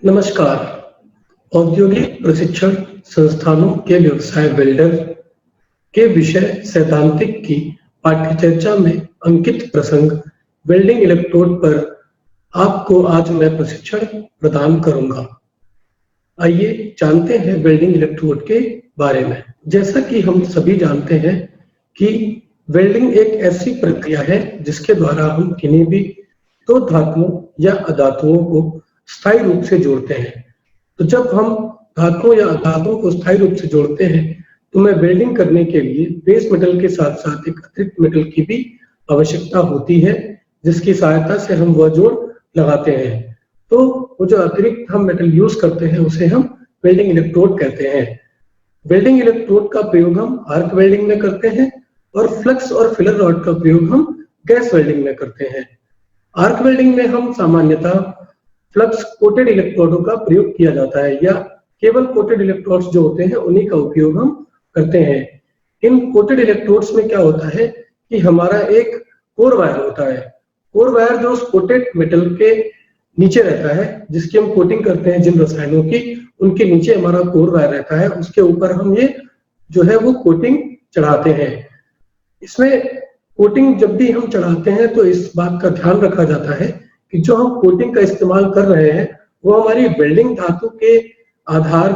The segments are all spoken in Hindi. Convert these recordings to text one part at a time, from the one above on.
नमस्कार। औद्योगिक प्रशिक्षण संस्थानों के व्यवसाय बिल्डर के विषय सैद्धांतिक की पाठ्यचर्चा में अंकित प्रसंग वेल्डिंग इलेक्ट्रोड पर आपको आज मैं प्रशिक्षण प्रदान करूंगा। आइए जानते हैं वेल्डिंग इलेक्ट्रोड के बारे में। जैसा कि हम सभी जानते हैं कि वेल्डिंग एक ऐसी प्रक्रिया है जिसके द्वारा हम किन्हीं भी दो धातुओं या अधातुओं को स्थायी रूप से जोड़ते हैं। तो जब हम धातुओं या अधातुओं को स्थायी रूप से जोड़ते हैं तो हमें वेल्डिंग करने के लिए बेस मेटल के साथ साथ एक अतिरिक्त मेटल की भी आवश्यकता होती है, जिसकी सहायता से हम वह जोड़ लगाते हैं। तो वो जो अतिरिक्त हम मेटल यूज करते हैं उसे हम वेल्डिंग इलेक्ट्रोड कहते हैं। वेल्डिंग इलेक्ट्रोड का प्रयोग हम आर्क वेल्डिंग में करते हैं और फ्लक्स और फिलर रॉड का प्रयोग हम गैस वेल्डिंग में करते हैं। आर्क वेल्डिंग में हम सामान्यतः फ्लक्स कोटेड इलेक्ट्रोडों का प्रयोग किया जाता है या केवल कोटेड इलेक्ट्रोड्स जो होते हैं उन्हीं का उपयोग हम करते हैं। इन कोटेड इलेक्ट्रोड्स में क्या होता है कि हमारा एक कोर वायर होता है। कोर वायर जो उस कोटेड मेटल के नीचे रहता है, जिसकी हम कोटिंग करते हैं जिन रसायनों की, उनके नीचे हमारा कोर वायर रहता है। उसके ऊपर हम ये जो है वो कोटिंग चढ़ाते हैं। इसमें कोटिंग जब भी हम चढ़ाते हैं तो इस बात का ध्यान रखा जाता है कि जो हम कोटिंग का इस्तेमाल कर रहे हैं वो हमारी वेल्डिंग धातु के आधार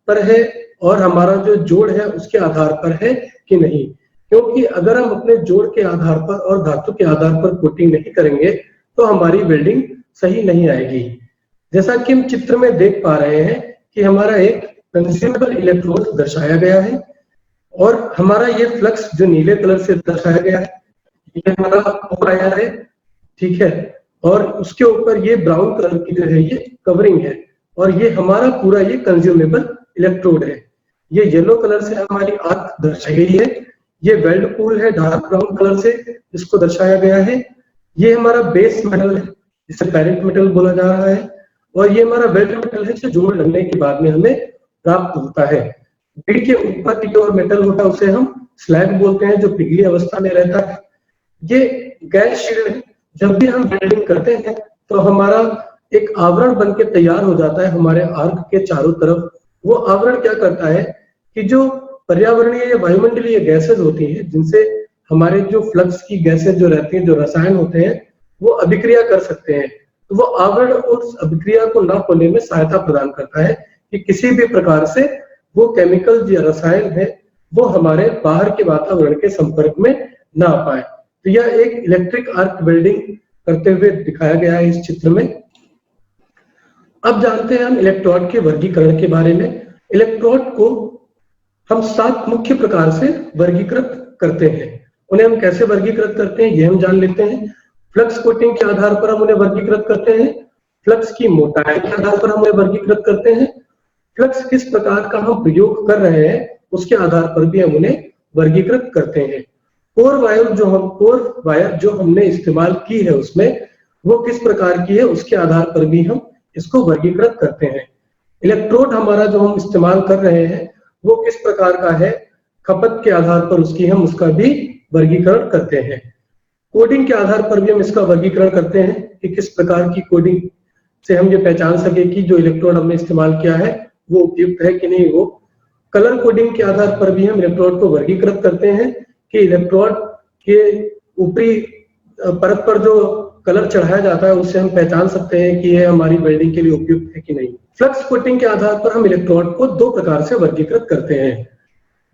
पर है और हमारा जो जोड़ है उसके आधार पर है कि नहीं। क्योंकि अगर हम अपने जोड़ के आधार पर और धातु के आधार पर कोटिंग नहीं करेंगे तो हमारी वेल्डिंग सही नहीं आएगी। जैसा कि हम चित्र में देख पा रहे हैं कि हमारा एक कंज्यूमेबल इलेक्ट्रोड दर्शाया गया है और हमारा ये फ्लक्स जो नीले कलर से दर्शाया गया है ये हमारा कोर वायर है, ठीक है। और उसके ऊपर ये ब्राउन कलर की जो है ये कवरिंग है और ये हमारा पूरा ये कंज्यूमेबल इलेक्ट्रोड है। ये येलो कलर से हमारी आर्क दर्शाई गई है। ये वेल्ड पूल है डार्क ब्राउन कलर से, जिसको दर्शाया गया है। ये हमारा बेस मेटल है जिसे पैरेंट मेटल बोला जा रहा है और ये हमारा वेल्ड मेटल है जो जोड़ लगने के बाद में हमें प्राप्त होता है। बीड के ऊपर की जो मेटल होता है उसे हम स्लैग बोलते हैं, जो पिघली अवस्था में रहता है। ये गैस शील्ड है। जब भी हम वेल्डिंग करते हैं तो हमारा एक आवरण बन के तैयार हो जाता है हमारे आर्क के चारों तरफ। वो आवरण क्या करता है कि जो पर्यावरणीय या वायुमंडलीय गैसेज होती हैं जिनसे हमारे जो फ्लक्स की गैसेज जो रहती हैं, जो रसायन होते हैं, वो अभिक्रिया कर सकते हैं। तो वो आवरण उस अभिक्रिया को न होने में सहायता प्रदान करता है कि किसी भी प्रकार से वो केमिकल या रसायन है वो हमारे बाहर के वातावरण के संपर्क में ना आ पाए। तो यह एक इलेक्ट्रिक आर्क वेल्डिंग करते हुए दिखाया गया है इस चित्र में। अब जानते हैं हम इलेक्ट्रोड के वर्गीकरण के बारे में। इलेक्ट्रोड को हम 7 मुख्य प्रकार से वर्गीकृत करते हैं। उन्हें हम कैसे वर्गीकृत करते हैं ये हम जान लेते हैं। फ्लक्स कोटिंग के आधार पर हम उन्हें वर्गीकृत करते हैं। फ्लक्स की मोटाई के आधार पर हम उन्हें वर्गीकृत करते हैं। फ्लक्स किस प्रकार का हम प्रयोग कर रहे हैं उसके आधार पर भी हम उन्हें वर्गीकृत करते हैं। कोर वायर जो हमने इस्तेमाल की है उसमें वो किस प्रकार की है उसके आधार पर भी हम इसको वर्गीकृत करते हैं। इलेक्ट्रोड हमारा जो हम इस्तेमाल कर रहे हैं वो किस प्रकार का है, खपत के आधार पर हम उसका भी वर्गीकरण करते हैं। कोडिंग के आधार पर भी हम इसका वर्गीकरण करते हैं कि किस प्रकार की कोडिंग से हम ये पहचान सके कि जो इलेक्ट्रोड हमने इस्तेमाल किया है वो उपयुक्त है कि नहीं। वो कलर कोडिंग के आधार पर भी हम इलेक्ट्रोड को वर्गीकृत करते हैं कि इलेक्ट्रोड के ऊपरी परत पर जो कलर चढ़ाया जाता है उससे हम पहचान सकते हैं कि यह हमारी वेल्डिंग के लिए उपयुक्त है कि नहीं। फ्लक्स कोटिंग के आधार पर हम इलेक्ट्रोड को 2 प्रकार से वर्गीकृत करते हैं,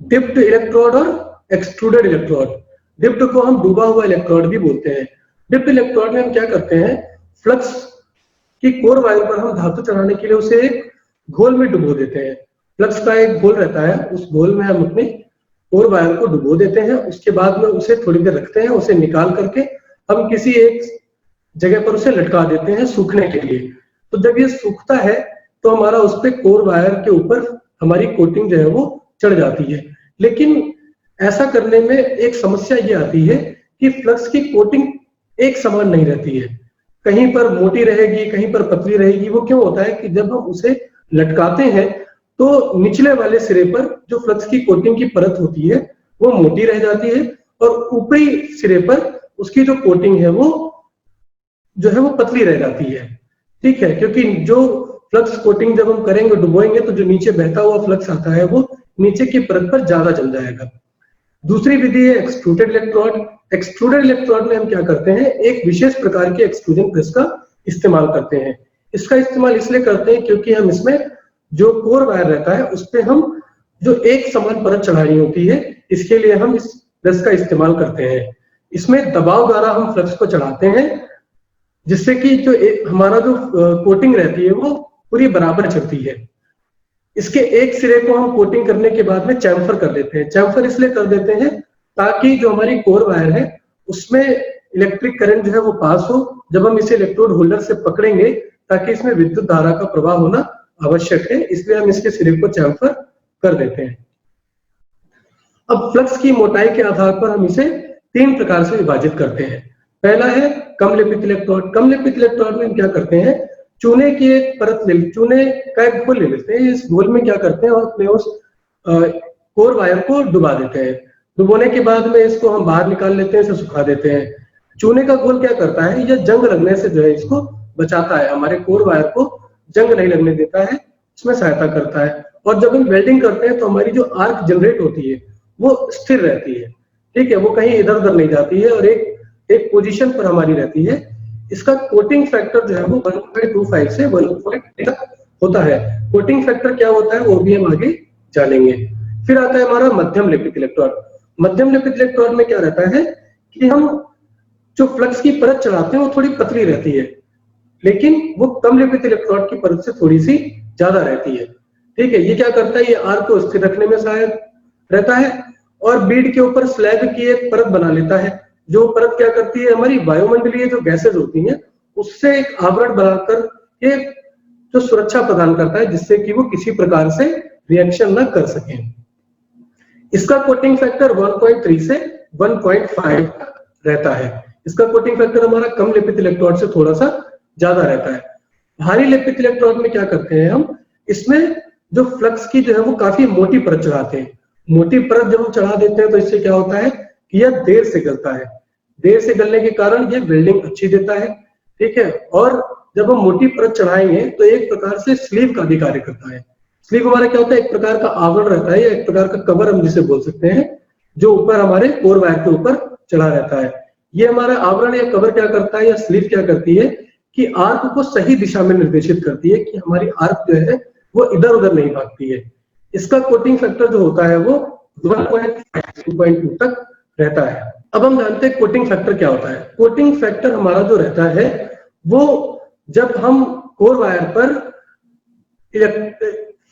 डिप्ड इलेक्ट्रोड और एक्सट्रूडेड इलेक्ट्रोड। डिप्ड को हम डूबा हुआ इलेक्ट्रोड भी बोलते हैं। डिप्ड इलेक्ट्रोड में हम क्या करते हैं, फ्लक्स की कोर वायर पर हम धातु चढ़ाने के लिए उसे एक घोल में डुबो देते हैं। फ्लक्स का एक घोल रहता है, उस घोल में हम अपने कोर वायर को डुबो देते हैं। उसके बाद में उसे थोड़ी देर रखते हैं, उसे निकाल करके हम किसी एक जगह पर उसे लटका देते हैं सूखने के लिए। तो जब ये सूखता है तो हमारा उस पे कोर वायर के ऊपर हमारी कोटिंग जो है वो चढ़ जाती है। लेकिन ऐसा करने में एक समस्या ये आती है कि फ्लक्स की कोटिंग एक समान नहीं रहती है, कहीं पर मोटी रहेगी, कहीं पर पतली रहेगी। वो क्यों होता है कि जब हम उसे लटकाते हैं तो निचले वाले सिरे पर जो फ्लक्स की कोटिंग की परत होती है वो मोटी रह जाती है और ऊपरी सिरे पर उसकी जो कोटिंग है वो जो है वो पतली रह जाती है, ठीक है। क्योंकि जो फ्लक्स कोटिंग जब हम करेंगे, डुबोएंगे, तो जो नीचे बहता हुआ फ्लक्स आता है वो नीचे की परत पर ज्यादा जम जाएगा। दूसरी विधि है एक्सट्रूडेड इलेक्ट्रोड। एक्सट्रूडेड इलेक्ट्रोड में हम क्या करते हैं, एक विशेष प्रकार के एक्सट्रूजन प्रेस का इस्तेमाल करते हैं। इसका इस्तेमाल इसलिए करते हैं क्योंकि हम इसमें जो कोर वायर रहता है उस पे हम जो एक समान परत चढ़ानी होती है, इसके लिए हम इस प्रेस का इस्तेमाल करते हैं। इसमें दबाव द्वारा हम फ्लक्स को चढ़ाते हैं, जिससे कि जो हमारा जो कोटिंग रहती है वो पूरी बराबर चलती है। इसके एक सिरे को हम कोटिंग करने के बाद में चैम्फर कर देते हैं। चैम्फर इसलिए कर देते हैं ताकि जो हमारी कोर वायर है उसमें इलेक्ट्रिक करंट जो है वो पास हो जब हम इसे इलेक्ट्रोड होल्डर से पकड़ेंगे, ताकि इसमें विद्युत धारा का प्रवाह होना आवश्यक है, इसलिए हम इसके सिरे को चैम्फर कर देते हैं। अब फ्लक्स की मोटाई के आधार पर हम इसे 3 प्रकार से विभाजित करते हैं। पहला है कम लेपित इलेक्ट्रोड। कम लेपित इलेक्ट्रोड में हम क्या करते हैं, चूने की एक परत ले, चूने का एक घोल ले लेते हैं। इस घोल में क्या करते हैं, और अपने उस कोर वायर को डुबा देते हैं। डुबोने के बाद में इसको हम बाहर निकाल लेते हैं, इसे सुखा देते हैं। चूने का घोल क्या करता है, यह जंग लगने से जो है इसको बचाता है, हमारे कोर वायर को जंग नहीं लगने देता है, इसमें सहायता करता है। और जब हम वेल्डिंग करते हैं तो हमारी जो आर्क जनरेट होती है वो स्थिर रहती है, ठीक है, वो कहीं इधर उधर नहीं जाती है और एक पोजीशन पर हमारी रहती है। इसका कोटिंग फैक्टर जो है वो 1.25 से 1.8 तक होता है। कोटिंग फैक्टर क्या होता है वो भी हम आगे जानेंगे। फिर आता है हमारा मध्यम लेपित इलेक्ट्रोड। मध्यम लेपित इलेक्ट्रोड में क्या रहता है कि हम जो फ्लक्स की परत चढ़ाते हैं वो थोड़ी पतली रहती है, लेकिन वो कम लेपित इलेक्ट्रोड की परत से थोड़ी सी ज्यादा रहती है, ठीक है। ये क्या करता है, ये आर्क को स्थिर रखने में सहायक रहता है और बीड के ऊपर स्लैब की एक परत बना लेता है। जो परत क्या करती है, हमारी वायुमंडलीय जो गैसेज होती हैं उससे एक आवरण बनाकर ये जो सुरक्षा प्रदान करता है, जिससे कि वो किसी प्रकार से रिएक्शन न कर सके। इसका कोटिंग फैक्टर 1.3 से 1.5 रहता है। इसका कोटिंग फैक्टर हमारा कम लेपित इलेक्ट्रोड से थोड़ा सा ज्यादा रहता है। भारी लेपित इलेक्ट्रोड में क्या करते हैं हम, इसमें जो फ्लक्स की जो है वो काफी मोटी परत चढ़ाते हैं। मोटी परत जब हम चढ़ा देते हैं तो इससे क्या होता है कि यह देर से गलता है। देर से गलने के कारण यह वेल्डिंग अच्छी देता है, ठीक है। और जब हम मोटी परत चढ़ाएंगे तो एक प्रकार से स्लीव का भी कार्य करता है। स्लीव हमारा क्या होता है, एक प्रकार का आवरण रहता है या एक प्रकार का कवर हम जिसे बोल सकते हैं, जो ऊपर हमारे कोर वायर के ऊपर चढ़ा रहता है। ये हमारा आवरण या कवर क्या करता है या स्लीव क्या करती है कि आर्क को सही दिशा में निर्देशित करती है, कि हमारी आर्क जो है वो इधर उधर नहीं भागती है। इसका कोटिंग फैक्टर जो होता है वो 1.5-2.2 तक रहता है। अब हम जानते हैं कोटिंग फैक्टर क्या होता है। कोटिंग फैक्टर हमारा जो रहता है वो जब हम कोर वायर पर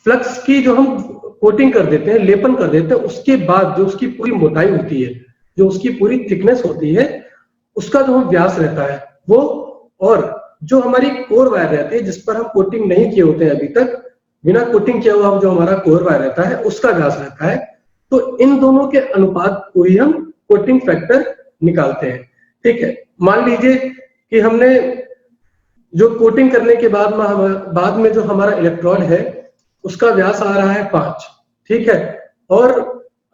फ्लक्स की जो हम कोटिंग कर देते हैं, लेपन कर देते हैं, उसके बाद जो उसकी पूरी मोटाई होती है, जो उसकी पूरी थिकनेस होती है, उसका जो व्यास रहता है वो, और जो हमारी कोर वायर रहती है जिस पर हम कोटिंग नहीं किए होते हैं अभी तक, बिना कोटिंग किया हुआ जो हमारा कोर वायर रहता है उसका व्यास रहता है। तो इन दोनों के अनुपात को ही हम कोटिंग फैक्टर निकालते हैं, ठीक है। मान लीजिए कि हमने जो कोटिंग करने के बाद में जो हमारा इलेक्ट्रोड है उसका व्यास आ रहा है 5, ठीक है। और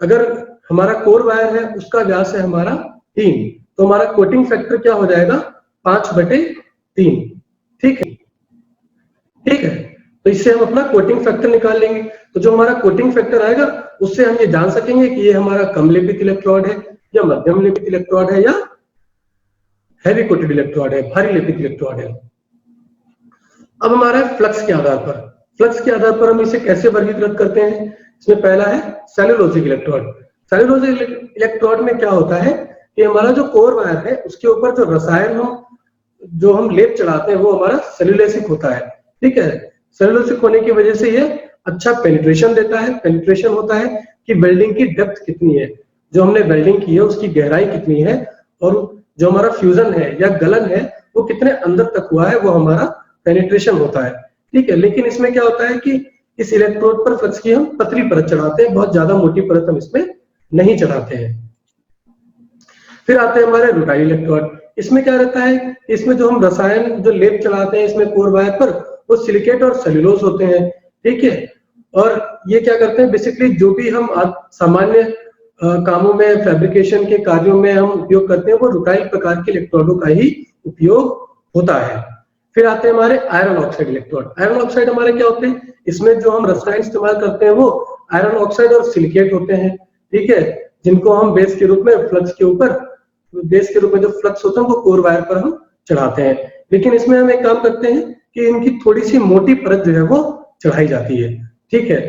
अगर हमारा कोर वायर है उसका व्यास है हमारा 3, तो हमारा कोटिंग फैक्टर क्या हो जाएगा, 5/3, ठीक है, ठीक है। तो इससे हम अपना कोटिंग फैक्टर निकाल लेंगे। तो जो हमारा कोटिंग फैक्टर आएगा उससे हम ये जान सकेंगे कि ये हमारा कम लेपित इलेक्ट्रोड है या मध्यम लेपित इलेक्ट्रोड है या हैवी कोटेड इलेक्ट्रोड है, भारी लेपित इलेक्ट्रोड है। अब हमारा फ्लक्स के आधार पर, फ्लक्स के आधार पर हम इसे कैसे वर्गीकृत करते हैं। इसमें पहला है सेलुलोजिक इलेक्ट्रोड। सेलुलोजिक इलेक्ट्रोड में क्या होता है कि हमारा जो कोर वायर है उसके ऊपर जो रसायन हम लेप चढ़ाते हैं वो हमारा सेलुलोसिक होता है, ठीक है। सेलुलोसिक होने की वजह से ये अच्छा पेनिट्रेशन देता है। पेनिट्रेशन होता है कि वेल्डिंग की डेप्थ कितनी है, जो हमने वेल्डिंग की है उसकी गहराई कितनी है, और जो हमारा फ्यूजन है या गलन है वो कितने अंदर तक हुआ है, वो हमारा पेनिट्रेशन होता है, ठीक है। लेकिन इसमें क्या होता है कि इस इलेक्ट्रोड पर फ्लक्स की हम पतली परत चढ़ाते हैं, बहुत ज्यादा मोटी परत हम इसमें नहीं चढ़ाते हैं। फिर आते हैं हमारे रूटाइल इलेक्ट्रोड। इसमें क्या रहता है, इसमें जो हम रसायन जो लेप चढ़ाते हैं इसमें कोर वायर पर, वो सिलिकेट और सेल्यूलोज होते हैं, ठीक है। और ये क्या करते हैं, बेसिकली जो भी हम सामान्य कामों में, फैब्रिकेशन के कार्यों में हम उपयोग करते हैं वो रूटाइल प्रकार के इलेक्ट्रोडों का ही उपयोग होता है। फिर आते हैं हमारे iron oxide electrode. Iron oxide हमारे क्या होते हैं, इसमें जो हम रसायन इस्तेमाल करते हैं वो आयरन ऑक्साइड और सिलिकेट होते हैं, ठीक है, जिनको हम बेस के रूप में फ्लक्स के ऊपर, बेस के रूप में जो फ्लक्स होता है वो कोर वायर पर हम चढ़ाते हैं। लेकिन इसमें हम एक काम करते हैं कि इनकी थोड़ी सी मोटी परत जो है वो चढ़ाई जाती है, ठीक है।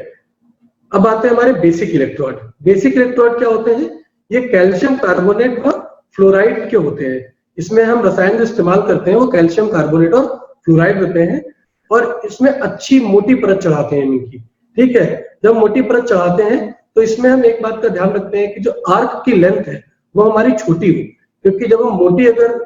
अब आते हैं हमारे बेसिक इलेक्ट्रोड। बेसिक इलेक्ट्रोड क्या होते हैं, ये कैल्शियम कार्बोनेट और फ्लोराइड के होते हैं। इसमें हम रसायन जो इस्तेमाल करते हैं वो कैल्शियम कार्बोनेट और फ्लोराइड होते हैं, और इसमें अच्छी मोटी परत चढ़ाते हैं इनकी, ठीक है। जब मोटी परत चढ़ाते हैं तो इसमें हम एक बात का ध्यान रखते हैं कि जो आर्क की लेंथ है वो हमारी छोटी हो, क्योंकि जब हम मोटी अगर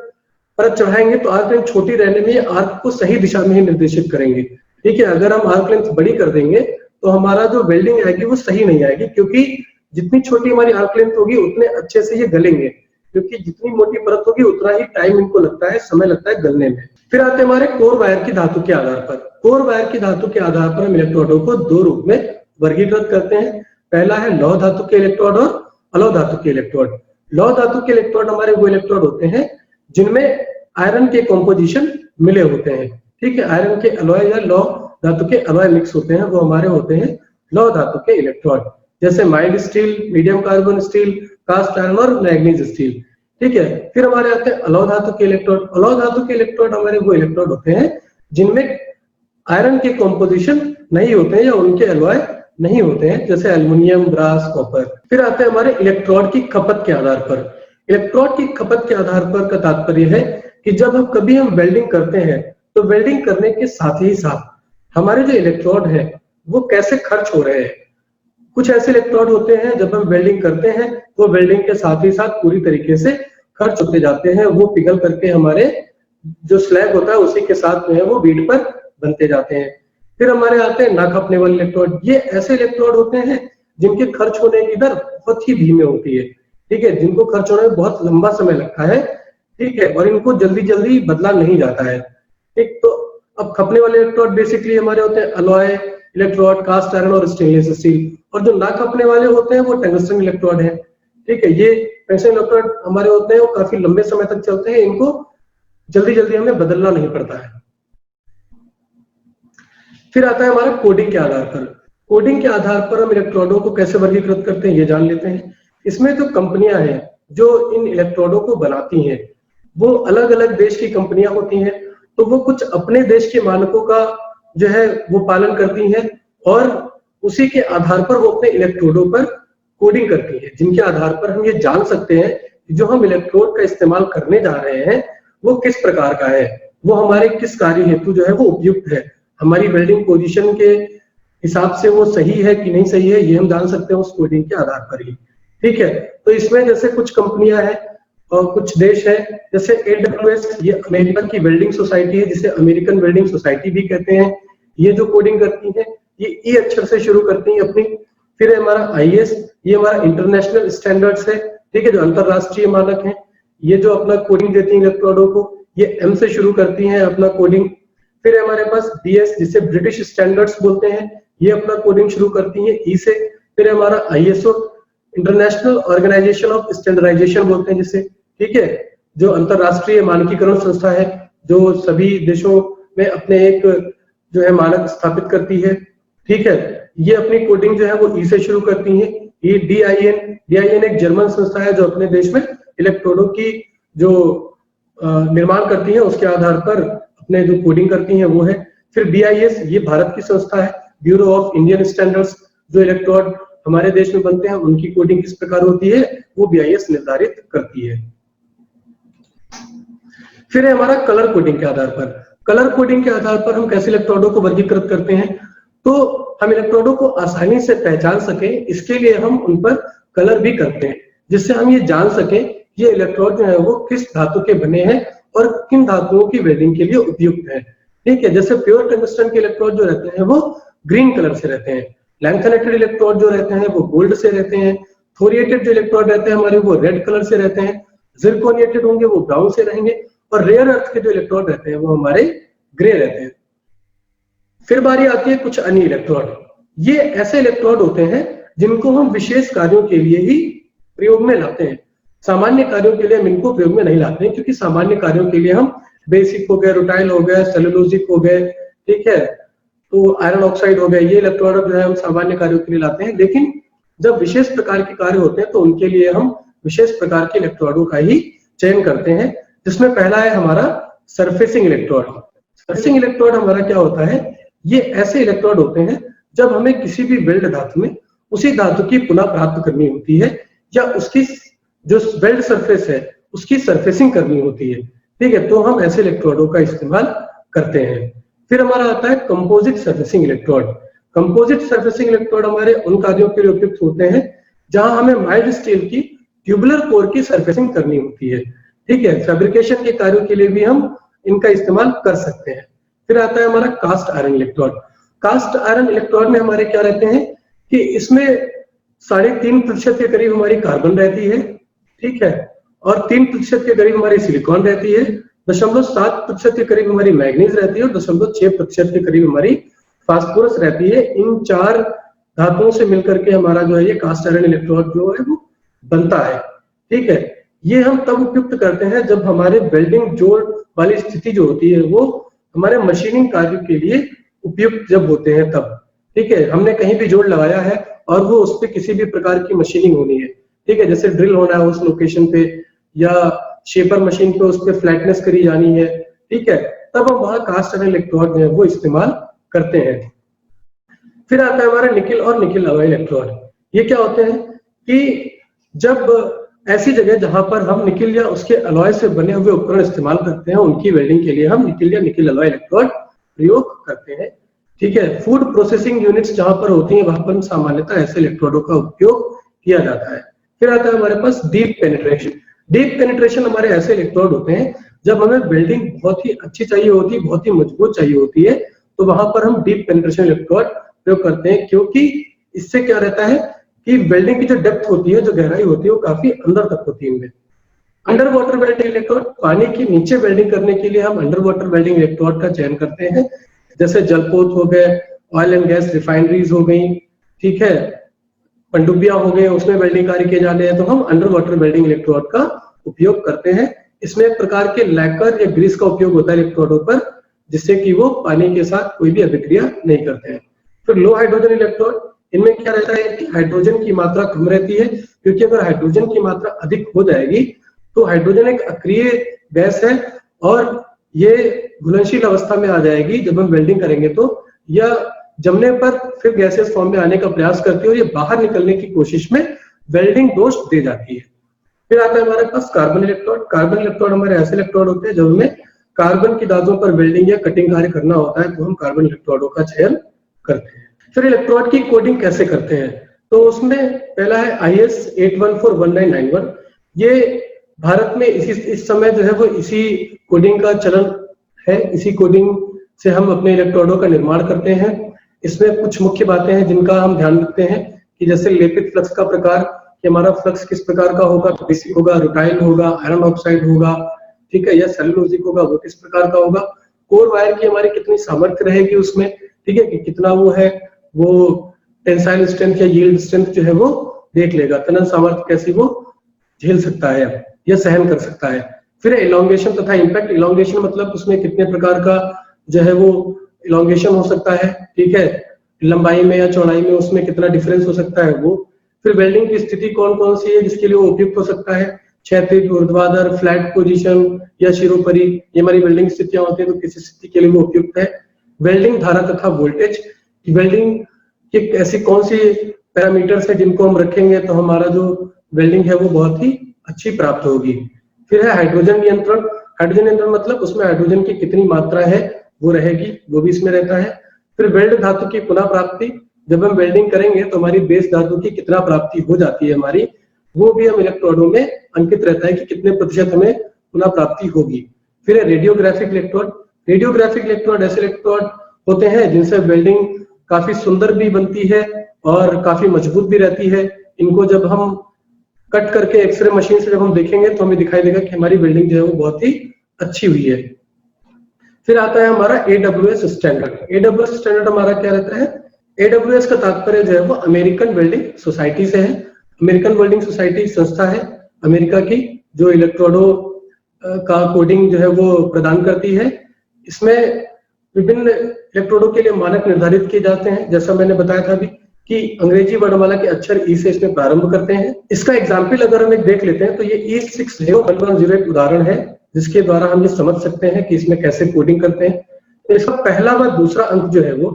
परत चढ़ाएंगे तो आर्क लेंथ छोटी रहने में ये आर्क को सही दिशा में ही निर्देशित करेंगे, ठीक है। अगर हम आर्क लेंथ बड़ी कर देंगे तो हमारा जो वेल्डिंग आएगी वो सही नहीं आएगी, क्योंकि जितनी छोटी हमारी आर्क लेंथ होगी उतने अच्छे से ये गलेंगे, क्योंकि जितनी मोटी परत होगी उतना ही टाइम इनको लगता है, समय लगता है गलने में। फिर आते हैं हमारे कोर वायर की धातु के आधार पर। कोर वायर की धातु के आधार पर हम इलेक्ट्रोडों को दो रूप में वर्गीकृत करते हैं। पहला है लौह धातु के इलेक्ट्रोड और अलौह धातु के इलेक्ट्रोड। लौह धातु के इलेक्ट्रोड हमारे वो इलेक्ट्रोड होते हैं जिनमें आयरन के कॉम्पोजिशन मिले होते हैं, ठीक है। आयरन के अलॉय या लौह धातु के अलॉय मिक्स होते हैं, वो हमारे होते हैं लौह धातु के इलेक्ट्रोड, जैसे mild steel, medium carbon steel, cast iron और मैग्नीज स्टील, ठीक है। फिर हमारे आते हैं अलौह धातु के इलेक्ट्रोड। अलौह धातु के इलेक्ट्रोड हमारे वो इलेक्ट्रोड होते हैं जिनमें आयरन के कॉम्पोजिशन नहीं होते हैं या उनके अलॉय नहीं होते हैं, जैसे एल्युमिनियम, ब्रास, कॉपर। फिर आते हैं हमारे इलेक्ट्रोड की खपत के आधार पर। इलेक्ट्रोड की खपत के आधार पर का तात्पर्य है कि जब हम कभी हम वेल्डिंग करते हैं तो वेल्डिंग करने के साथ ही साथ हमारे जो इलेक्ट्रोड है वो कैसे खर्च हो रहे हैं। कुछ ऐसे इलेक्ट्रोड होते हैं जब हम वेल्डिंग करते हैं तो वेल्डिंग के साथ ही साथ पूरी तरीके से खर्च होते जाते हैं, वो पिघल करके हमारे जो स्लैग होता है उसी के साथ में वो बीड पर बनते जाते हैं। फिर हमारे आते हैं ना खपने वाले इलेक्ट्रोड। ये ऐसे इलेक्ट्रोड होते हैं जिनके खर्च होने की दर बहुत ही धीमे होती है, ठीक है, जिनको खर्च होने में बहुत लंबा समय लगता है, ठीक है, और इनको जल्दी जल्दी बदला नहीं जाता है, ठीक। तो अब खपने वाले इलेक्ट्रोड बेसिकली हमारे होते हैं अलॉय इलेक्ट्रोड, कास्ट आयरन और स्टेनलेस स्टील, और जो ना खपने वाले होते हैं वो टंगस्टन इलेक्ट्रोड है, ठीक है। ये टंगस्टन इलेक्ट्रोड हमारे होते हैं वो काफी लंबे समय तक चलते हैं, इनको जल्दी जल्दी हमें बदलना नहीं पड़ता है। फिर आता है हमारा कोडिंग के आधार पर। कोडिंग के आधार पर हम इलेक्ट्रोडों को कैसे वर्गीकृत करते हैं ये जान लेते हैं। इसमें जो कंपनियां हैं जो इन इलेक्ट्रोडों को बनाती हैं वो अलग अलग देश की कंपनियां होती हैं, तो वो कुछ अपने देश के मानकों का जो है वो पालन करती हैं और उसी के आधार पर वो अपने इलेक्ट्रोडों पर कोडिंग करती है, जिनके आधार पर हम ये जान सकते हैं कि जो हम इलेक्ट्रोड का इस्तेमाल करने जा रहे हैं वो किस प्रकार का है, वो हमारे किस कार्य हेतु जो है वो उपयुक्त है, हमारी वेल्डिंग पोजीशन के हिसाब से वो सही है कि नहीं सही है, ये हम जान सकते हैं उस कोडिंग के आधार पर ही, ठीक है। तो इसमें जैसे कुछ कंपनियां हैं और कुछ देश है, जैसे AWS, ये अमेरिकन की वेल्डिंग सोसाइटी है जिसे अमेरिकन वेल्डिंग सोसाइटी भी कहते हैं। ये जो कोडिंग करती है ये ई अक्षर से शुरू करती है अपनी। फिर है हमारा IS, ये हमारा इंटरनेशनल स्टैंडर्ड्स है, ठीक है, जो अंतरराष्ट्रीय मानक है। ये जो अपना कोडिंग देती है इलेक्ट्रोडों को, ये M से शुरू करती है अपना कोडिंग। फिर है हमारे पास BS, जिसे ब्रिटिश स्टैंडर्ड्स बोलते हैं, ये अपना कोडिंग शुरू करती है E से। फिर है हमारा ISO, International Organisation of Standardisation बोलते हैं जिसे, ठीक है, जो अंतरराष्ट्रीय मानकीकरण संस्था है जो सभी देशों में अपने एक जो है मानक स्थापित करती है, ठीक है। ये अपनी कोडिंग जो है वो E से शुरू करती है। ये DIN एक जर्मन संस्था है जो अपने देश में इलेक्ट्रोडों की जो निर्माण करती है उसके आधार पर अपने जो कोडिंग करती है वो है। फिर BIS, ये भारत की संस्था है, ब्यूरो ऑफ इंडियन स्टैंडर्ड्स, जो इलेक्ट्रोड हमारे देश में बनते हैं उनकी कोडिंग किस प्रकार होती है वो BIS निर्धारित करती है। फिर है हमारा कलर कोडिंग के आधार पर। कलर कोडिंग के आधार पर हम कैसे इलेक्ट्रोडों को वर्गीकृत करते हैं, तो हम इलेक्ट्रोडों को आसानी से पहचान सके इसके लिए हम उन पर कलर भी करते हैं, जिससे हम ये जान सके ये इलेक्ट्रोड जो है वो किस धातु के बने हैं और किन धातुओं की वेल्डिंग के लिए उपयुक्त है, ठीक है। जैसे प्योर टंगस्टन के इलेक्ट्रोड जो रहते हैं वो ग्रीन कलर से रहते हैं, लैंथनेटेड इलेक्ट्रोड जो रहते हैं वो गोल्ड से रहते हैं, थोरिएटेड जो इलेक्ट्रोड रहते हैं हमारे वो रेड कलर से रहते हैं, जिरकोनिएटेड होंगे वो ब्राउन से रहेंगे, और रेयर अर्थ के जो इलेक्ट्रोड रहते हैं वो हमारे ग्रे रहते हैं। फिर बारी आती है कुछ अन्य इलेक्ट्रोड। ये ऐसे इलेक्ट्रोड होते हैं जिनको हम विशेष कार्यों के लिए ही प्रयोग में लाते हैं, सामान्य कार्यों के लिए हम इनको प्रयोग में नहीं लाते हैं, क्योंकि सामान्य कार्यों के लिए हम बेसिक हो गए, रुटाइल हो गए, सेलुलोजिक हो गए, ठीक है, तो आयरन ऑक्साइड हो गए, ये इलेक्ट्रोड जो है हम सामान्य कार्यों के लिए लाते हैं। लेकिन जब विशेष प्रकार के कार्य होते हैं तो उनके लिए हम विशेष प्रकार के इलेक्ट्रोडों का ही चयन करते हैं, जिसमें पहला है हमारा सरफेसिंग इलेक्ट्रोड। सरफेसिंग इलेक्ट्रोड हमारा क्या होता है, ये ऐसे इलेक्ट्रोड होते हैं जब हमें किसी भी वेल्ड धातु में उसी धातु की पुनः प्राप्त करनी होती है या उसकी जो वेल्ड सरफेस है उसकी सरफेसिंग करनी होती है, ठीक है, तो हम ऐसे इलेक्ट्रोडों का इस्तेमाल करते हैं। फिर हमारा आता है composite surfacing electrode. Composite surfacing electrode हमारे उन कार्यों के लिए उपयुक्त होते हैं जहां हमें माइल्ड स्टील की ट्यूबुलर कोर की सरफेसिंग करनी होती है, ठीक है, फैब्रिकेशन के कार्यों के लिए भी हम इनका इस्तेमाल कर सकते हैं। फिर आता है हमारा cast iron electrode. Cast iron electrode में हमारे क्या रहते हैं कि इसमें 3.5% के करीब हमारी कार्बन रहती है, ठीक है, और 3% के करीब हमारी सिलिकॉन रहती है, 0.7% के करीब हमारी मैग्नीज रहती है और 0.6% के करीब हमारी फास्फोरस रहती है। इन 4 धातुओं से मिलकर के हमारा जो है ये कास्ट आयरन इलेक्ट्रोड जो है वो बनता है, ठीक है। ये हम तब उपयुक्त करते हैं जब हमारे वेल्डिंग जोड़ वाली स्थिति जो होती है वो हमारे मशीनिंग कार्य के लिए उपयुक्त जब होते हैं तब, ठीक है। हमने कहीं भी जोड़ लगाया है और वो उस पर किसी भी प्रकार की मशीनिंग होनी है, ठीक है, जैसे ड्रिल होना है उस लोकेशन पे या शेपर मशीन पे उस पर फ्लैटनेस करी जानी है, ठीक है, तब हम वहां कास्ट आयरन इलेक्ट्रोड जो है वो इस्तेमाल करते हैं। फिर आता है हमारा निकिल और निकिल अलॉय इलेक्ट्रोड। ये क्या होते हैं कि जब ऐसी जगह जहां पर हम निकिल या उसके अलॉय से बने हुए उपकरण इस्तेमाल करते हैं उनकी वेल्डिंग के लिए हम निकिल या निकिल अलॉय इलेक्ट्रोड प्रयोग करते हैं, ठीक है। फूड प्रोसेसिंग यूनिट्स जहां पर होती हैं वहां पर सामान्यतः ऐसे इलेक्ट्रोडों का उपयोग किया जाता है। फिर आता है हमारे पास डीप पेनिट्रेशन। डीप पेनिट्रेशन हमारे ऐसे इलेक्ट्रोड होते हैं जब हमें वेल्डिंग बहुत ही अच्छी चाहिए होती है, बहुत ही मजबूत चाहिए होती है, तो वहां पर हम डीप पेनिट्रेशन इलेक्ट्रोड प्रयोग करते हैं, क्योंकि इससे क्या रहता है कि वेल्डिंग की जो डेप्थ होती है, जो गहराई होती है, वो काफी अंदर तक होती है इनमें। अंडर वाटर वेल्डिंग इलेक्ट्रोड, पानी के नीचे वेल्डिंग करने के लिए हम अंडर वाटर वेल्डिंग इलेक्ट्रोड का चयन करते हैं, जैसे जलपोत हो गए, ऑयल एंड गैस रिफाइनरीज हो गई, ठीक है, पनडुब्बियां हो गए, उसमें वेल्डिंग कार्य किए जाने हैं तो हम अंडर वाटर वेल्डिंग इलेक्ट्रोड का उपयोग करते हैं। इसमें एक प्रकार के लैकर या ग्रीस का उपयोग होता है इलेक्ट्रोडों पर, जिससे कि वो पानी के साथ कोई भी अभिक्रिया नहीं करते हैं। फिर लो हाइड्रोजन इलेक्ट्रोड, इनमें क्या रहता है कि हाइड्रोजन की मात्रा कम रहती है, क्योंकि अगर हाइड्रोजन की मात्रा अधिक हो जाएगी तो हाइड्रोजन एक अक्रिय गैस है और ये घुलनशील अवस्था में आ जाएगी जब हम वेल्डिंग करेंगे तो, या जमने पर फिर गैसेस फॉर्म में आने का प्रयास करती है और ये बाहर निकलने की कोशिश में वेल्डिंग दोष दे जाती है। फिर आता है हमारे पास कार्बन इलेक्ट्रोड। कार्बन इलेक्ट्रोड हमारे ऐसे इलेक्ट्रोड होते हैं जब हमें कार्बन की धातुओं पर वेल्डिंग या कटिंग कार्य करना होता है तो हम कार्बन इलेक्ट्रोडों का चयन करते हैं। फिर इलेक्ट्रोड की कोडिंग कैसे करते हैं, तो उसमें पहला है IS 8141991। ये भारत में इस समय जो है वो इसी कोडिंग का चलन है, इसी कोडिंग से हम अपने इलेक्ट्रोडों का निर्माण करते हैं। इसमें कुछ मुख्य बातें हैं जिनका हम ध्यान रखते हैं कि जैसे लेपित फ्लक्स का प्रकार, कि हमारा फ्लक्स किस प्रकार का होगा, बेसिक होगा, रुटाइल होगा, आयरन ऑक्साइड होगा, ठीक है, या सेलुलोजिक होगा, वो किस प्रकार का होगा, कोर वायर की हमारी कितनी सामर्थ्य रहेगी उसमें, ठीक है, कि कितना वो है, वो टेंसाइल स्ट्रेंथ या यील्ड स्ट्रेंथ जो है वो देख लेगा, तनन सामर्थ्य कैसी वो झेल सकता है या सहन कर सकता है। फिर इलोंगेशन तथा इंपैक्ट। इलोंगेशन मतलब उसमें कितने प्रकार का जो है वो इलोंगेशन हो सकता है, ठीक है, लंबाई में या चौड़ाई में उसमें कितना डिफरेंस हो सकता है वो। फिर वेल्डिंग की स्थिति कौन कौन सी है जिसके लिए वो उपयुक्त हो सकता है, क्षैतिज, ऊर्ध्वाधर, फ्लैट पोजीशन या शिरोपरि, ये हमारी वेल्डिंग स्थितियां होती है तो किसी स्थिति के लिए वो उपयुक्त है। वेल्डिंग धारा तथा वोल्टेज, वेल्डिंग की ऐसी कौन सी पैरामीटर्स है जिनको हम रखेंगे तो हमारा जो वेल्डिंग है वो बहुत ही अच्छी प्राप्त होगी। फिर है हाइड्रोजन नियंत्रण। हाइड्रोजन नियंत्रण मतलब उसमें हाइड्रोजन की कितनी मात्रा है वो रहेगी, वो भी इसमें रहता है। फिर वेल्ड धातु की पुनः प्राप्ति, जब हम वेल्डिंग करेंगे तो हमारी बेस धातु की कितना प्राप्ति हो जाती है हमारी, वो भी हम इलेक्ट्रोडों में अंकित रहता है कि कितने प्रतिशत हमें पुनः प्राप्ति होगी। फिर है रेडियोग्राफिक इलेक्ट्रोड। रेडियोग्राफिक इलेक्ट्रोड ऐसे इलेक्ट्रोड होते हैं जिनसे वेल्डिंग काफी सुंदर भी बनती है और काफी मजबूत भी रहती है। इनको जब हम कट करके एक्सरे मशीन से जब हम देखेंगे तो हमें दिखाई देगा कि हमारी वेल्डिंग जो है वो बहुत ही अच्छी हुई है। फिर आता है हमारा AWS स्टैंडर्ड। AWS स्टैंडर्ड हमारा क्या रहता है, AWS का तात्पर्य जो है वो अमेरिकन वेल्डिंग सोसाइटी से है। अमेरिकन वेल्डिंग सोसाइटी संस्था है अमेरिका की जो इलेक्ट्रोडों का कोडिंग जो है वो प्रदान करती है। इसमें विभिन्न इलेक्ट्रोडों के लिए मानक निर्धारित किए जाते हैं, जैसा मैंने बताया था अभी कि अंग्रेजी वर्णमाला के अक्षर ई से इसमें प्रारंभ करते हैं। इसका एग्जाम्पल अगर हम एक देख लेते हैं तो ये E601101 एक उदाहरण है जिसके द्वारा हम ये समझ सकते हैं कि इसमें कैसे कोडिंग करते हैं। तो इसका पहला व दूसरा अंक जो है वो,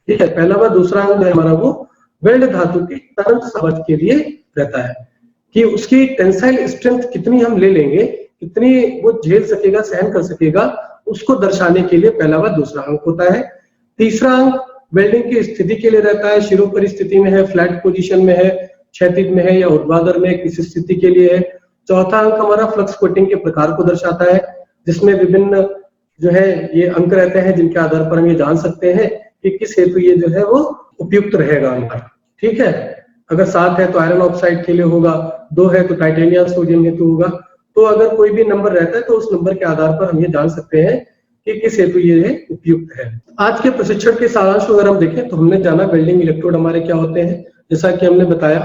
ठीक है, पहला व दूसरा अंक जो है हमारा वो वेल्ड धातु की तरंग सामर्थ्य के लिए रहता है कि उसकी टेंसाइल स्ट्रेंथ कितनी हम ले लेंगे, कितनी वो झेल सकेगा, सहन कर सकेगा, उसको दर्शाने के लिए पहला व दूसरा अंक होता है। तीसरा अंक वेल्डिंग की स्थिति के लिए रहता है, शिरोपरि स्थिति में है, फ्लैट पोजीशन में है, क्षैतिज में है या ऊर्ध्वाधर में, किस स्थिति के लिए है। चौथा अंक हमारा फ्लक्स कोटिंग के प्रकार को दर्शाता है, जिसमें विभिन्न जो है ये अंक रहते हैं जिनके आधार पर हम ये जान सकते हैं कि किस हेतु ये जो है वो उपयुक्त रहेगा हमारा। ठीक है, अगर 7 है तो आयरन ऑक्साइड के लिए होगा, 2 है तो टाइटेनियम सोडियम हेतु होगा। तो अगर कोई भी नंबर रहता है तो उस नंबर के आधार पर हम ये जान सकते हैं कि किस हेतु ये उपयुक्त है। आज के प्रशिक्षण के सारांश को अगर हम देखें तो हमने जाना वेल्डिंग इलेक्ट्रोड हमारे क्या होते हैं। जैसा कि हमने बताया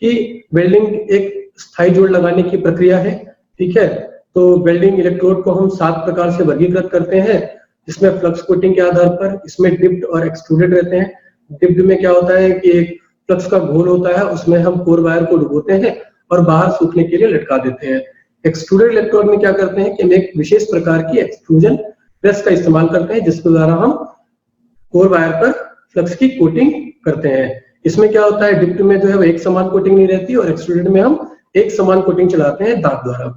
कि वेल्डिंग एक स्थायी जोड़ लगाने की प्रक्रिया है। ठीक है, तो वेल्डिंग इलेक्ट्रोड को हम 7 प्रकार से वर्गीकृत करते हैं, जिसमें फ्लक्स कोटिंग के आधार पर इसमें डिप्ड और एक्सट्रूडेड रहते हैं। डिप्ड में क्या होता है कि एक फ्लक्स का घोल होता है, उसमें हम कोर वायर को डुबोते हैं और बाहर सूखने के लिए लटका देते हैं। एक्सट्रूडेड इलेक्ट्रोड में क्या करते हैं कि हम एक विशेष प्रकार की एक्सट्रूजन प्रेस का इस्तेमाल करते हैं, जिसके द्वारा हम कोर वायर पर फ्लक्स की कोटिंग करते हैं। इसमें क्या होता है, डिप्ड में जो है वो एक समान कोटिंग नहीं रहती और एक्सट्रूडेड में हम एक समान कोटिंग चलाते हैं दांत द्वारा।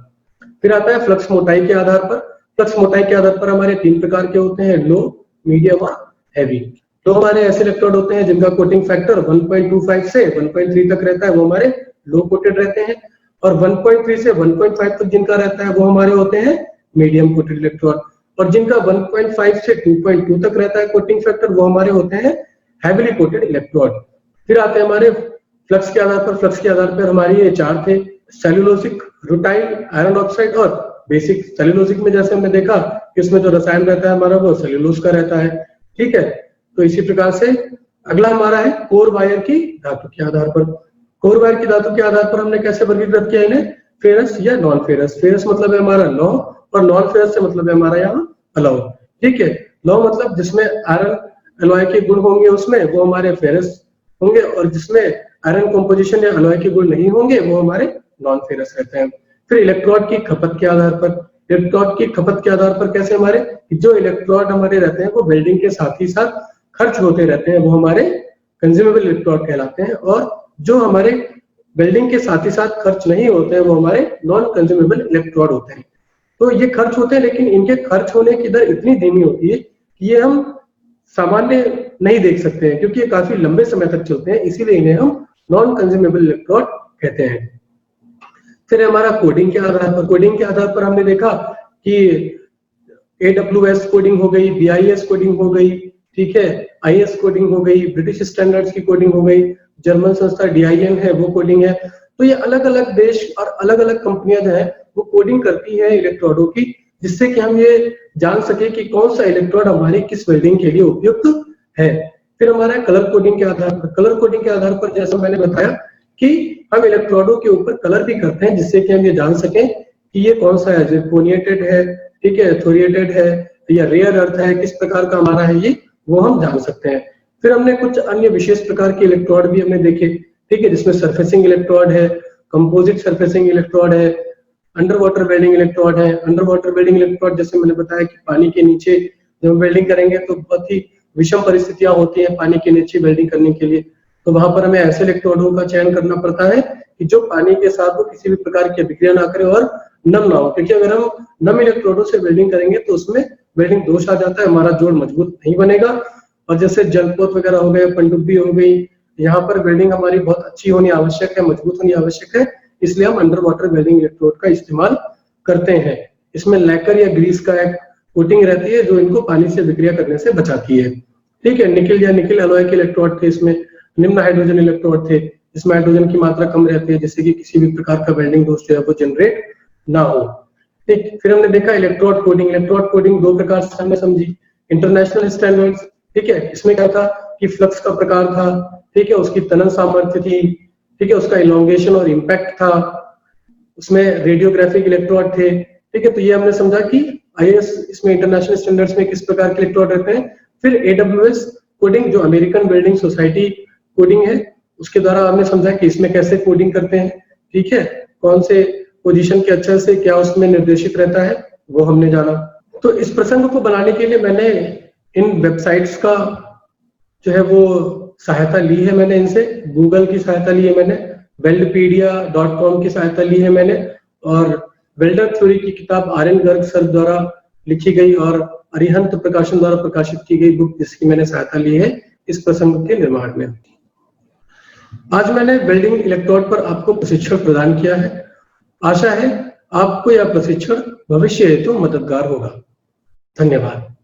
फिर आता है फ्लक्स मोटाई के आधार पर। फ्लक्स मोटाई के आधार पर हमारे 3 प्रकार के होते हैं, लो, मीडियम और हैवी। तो हमारे ऐसे इलेक्ट्रोड होते हैं जिनका कोटिंग फैक्टर 1.25 से 1.3 तक रहता है, वो हमारे लो कोटेड रहते हैं, और 1.3 से 1.5 तक जिनका रहता है वो हमारे होते हैं मीडियम कोटेड इलेक्ट्रोड, और जिनका 1.5 से 2.2 तक रहता है कोटिंग फैक्टर वो हमारे होते हैं हैवीली कोटेड इलेक्ट्रोड। फिर आते हैं हमारे फ्लक्स के आधार पर। फ्लक्स के आधार पर हमारी ये 4 थे, सेल्यूलोसिक, रुटाइल, आयरन ऑक्साइड और बेसिक। सेल्यूलोसिक में जैसे हमने देखा कि इसमें जो रसायन रहता है हमारा वो सेल्यूलोज का रहता है। ठीक है, तो इसी प्रकार से अगला हमारा है कोर वायर की धातु के आधार पर। कोर वायर की धातु के आधार पर हमने कैसे वर्गीकृत किया इन्हें, फेरस या नॉन फेरस। फेरस मतलब है हमारा लौ और नॉन फेरस से मतलब है हमारा यहाँ अलॉय। ठीक है, लौ मतलब जिसमें आयरन अलॉय के गुण होंगे उसमें वो हमारे फेरस होंगे, और जिसमें आयरन कंपोजिशन या अलॉय के गुण नहीं होंगे वो हमारे नॉन फेरस रहते हैं। फिर इलेक्ट्रोड की खपत के आधार पर। इलेक्ट्रोड की खपत के आधार पर कैसे, हमारे जो इलेक्ट्रोड हमारे रहते हैं वो वेल्डिंग के साथ ही साथ खर्च होते रहते हैं, वो हमारे कंज्यूमेबल इलेक्ट्रोड कहलाते हैं, और जो हमारे वेल्डिंग के साथ ही साथ खर्च नहीं होते हैं वो हमारे नॉन कंज्यूमेबल इलेक्ट्रोड होते हैं। तो ये खर्च होते हैं लेकिन इनके खर्च होने की दर इतनी धीमी होती है कि ये हम सामान्य नहीं देख सकते हैं, क्योंकि ये काफी लंबे समय तक चलते हैं, इसीलिए इन्हें हम नॉन कंज्यूमेबल इलेक्ट्रोड कहते हैं। फिर हमारा कोडिंग के आधार पर। कोडिंग के आधार पर हमने देखा कि AWS कोडिंग हो गई, BIS कोडिंग हो गई, ठीक है, IS कोडिंग हो गई, ब्रिटिश स्टैंडर्ड्स की कोडिंग हो गई, जर्मन संस्था DIN है वो कोडिंग है। तो ये अलग अलग देश और अलग अलग कंपनियां जो है वो कोडिंग करती है इलेक्ट्रोडों की, जिससे कि हम ये जान सके कि कौन सा इलेक्ट्रोड हमारी किस वेल्डिंग के लिए उपयुक्त है। फिर हमारा कलर कोडिंग के आधार पर। कलर कोडिंग के आधार पर जैसा मैंने बताया कि हम इलेक्ट्रोडों के ऊपर कलर भी करते हैं, जिससे कि हम ये जान सकें कि ये कौन सा है, जिरकोनिएटेड है, ठीक है, थोरिएटेड है या रेयर अर्थ है, किस प्रकार का हमारा है ये वो हम जान सकते हैं। फिर हमने कुछ अन्य विशेष प्रकार के इलेक्ट्रोड भी हमने देखे, ठीक है, जिसमें सरफेसिंग इलेक्ट्रोड है, कंपोजिट सरफेसिंग इलेक्ट्रोड है, अंडर वाटर वेल्डिंग इलेक्ट्रोड है। अंडर वाटर वेल्डिंग इलेक्ट्रोड जैसे मैंने बताया कि पानी के नीचे जब हम वेल्डिंग करेंगे तो बहुत ही विषम परिस्थितियां होती हैं पानी के नीचे वेल्डिंग करने के लिए, तो वहां पर हमें ऐसे इलेक्ट्रोडों का चयन करना पड़ता है कि जो पानी के साथ वो किसी भी प्रकार की अभिक्रिया ना करे और नम ना हो, क्योंकि अगर हम नम इलेक्ट्रोडों से वेल्डिंग करेंगे तो उसमें वेल्डिंग दोष आ जाता है, हमारा जोड़ मजबूत नहीं बनेगा। और जैसे जलपोत वगैरह हो गए, पनडुब्बी हो गई, यहाँ पर वेल्डिंग हमारी बहुत अच्छी होनी आवश्यक है, मजबूत होनी आवश्यक है, इसलिए हम अंडर वाटर वेल्डिंग इलेक्ट्रोड का इस्तेमाल करते हैं। इसमें लैकर या ग्रीस का एक कोटिंग रहती है जो इनको पानी से विक्रिया करने से बचाती है। ठीक है, निकिल या निकिल अलॉय के इलेक्ट्रोड थे, इसमें निम्न हाइड्रोजन इलेक्ट्रोड थे, इसमें हाइड्रोजन की मात्रा कम रहती है, जिससे कि किसी भी प्रकार का वेल्डिंग दोष जो है वो जनरेट ना हो। ठीक, फिर हमने देखा इलेक्ट्रोड कोडिंग। इलेक्ट्रोड कोडिंग 2 प्रकार से हमने समझी, इंटरनेशनल स्टैंडर्ड्स, ठीक है, इसमें क्या था कि फ्लक्स का प्रकार था, ठीक है, उसकी तनन सामर्थ्य थी, ठीक है, उसका इलोंगेशन और इम्पैक्ट था, उसमें रेडियोग्राफिक इलेक्ट्रोड थे, ठीक है, तो ये हमने समझा कि IS इसमें इंटरनेशनल स्टैंडर्ड्स में किस प्रकार के इलेक्ट्रोड रहते हैं। फिर AWS कोडिंग जो अमेरिकन बिल्डिंग सोसाइटी कोडिंग है, उसके द्वारा हमने समझा कि इसमें कैसे कोडिंग करते हैं। ठीक है, कौन से पोजीशन के अच्छे से क्या उसमें निर्देशित रहता है वो हमने जाना। तो इस प्रसंग को बनाने के लिए मैंने इन वेबसाइट्स का जो है वो सहायता ली है, मैंने इनसे गूगल की सहायता ली है, मैंने वेल्डपीडिया.com की सहायता ली है मैंने, और वेल्डर थ्योरी की किताब RN गर्ग सर द्वारा लिखी गई और अरिहंत प्रकाशन द्वारा प्रकाशित की गई बुक जिसकी मैंने सहायता ली है इस प्रसंग के निर्माण में। आज मैंने वेल्डिंग इलेक्ट्रोड पर आपको प्रशिक्षण प्रदान किया है। आशा है आपको यह प्रशिक्षण भविष्य हेतु मददगार होगा। धन्यवाद।